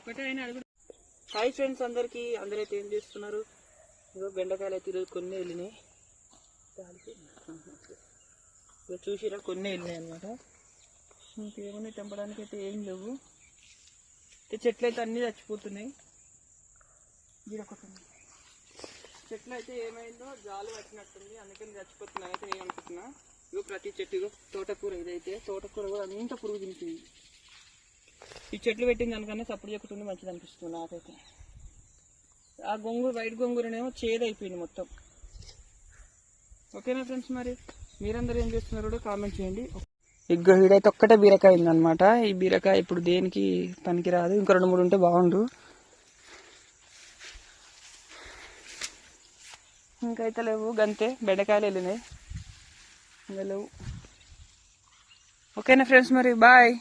ఒకటే అయినా అది కూడా. హాయ్ ఫ్రెండ్స్ అందరైతే ఏం చేస్తున్నారు? ఇగో బెండకాయలు అయితే ఈరోజు కొన్ని వెళ్ళినాయి. ఇక చూసిరా కొన్ని వెళ్ళినాయి అనమాట. ఇంకేమన్నా తెంపడానికి అయితే ఏం లేవు. చెట్లు అయితే అన్నీ చచ్చిపోతున్నాయి. చెట్లు అయితే ఏమైందో జాలు పట్టినట్టుంది, అందుకని చచ్చిపోతున్నాయి అయితే నేను అనుకుంటున్నా. ఇగో ప్రతి చెట్టు, ఇగో తోటకూర, ఇదైతే తోటకూర కూడా అంత పురుగు తింటుంది. ఈ చెట్లు పెట్టిన దానికన్నా సప్పుడు చెక్కుతుంది మంచిది అనిపిస్తుంది నాకైతే. ఆ గొంగూర, వైట్ గొంగూరనేమో చేదైపోయింది మొత్తం. ఓకేనా ఫ్రెండ్స్, మరి మీరందరూ ఏం చేస్తున్నారు కూడా కామెంట్ చేయండి. ఇక్కడైతే ఒక్కటే బీరకాయ ఉందన్నమాట. ఈ బీరకాయ ఇప్పుడు దేనికి పనికి రాదు, ఇంకా 2-3 ఉంటే బాగుండు. ఇంకైతే లేవు, గంతే బెండకాయలు వెళ్ళినాయి, ఇంకా లేవు. ఓకేనా ఫ్రెండ్స్, మరి బాయ్.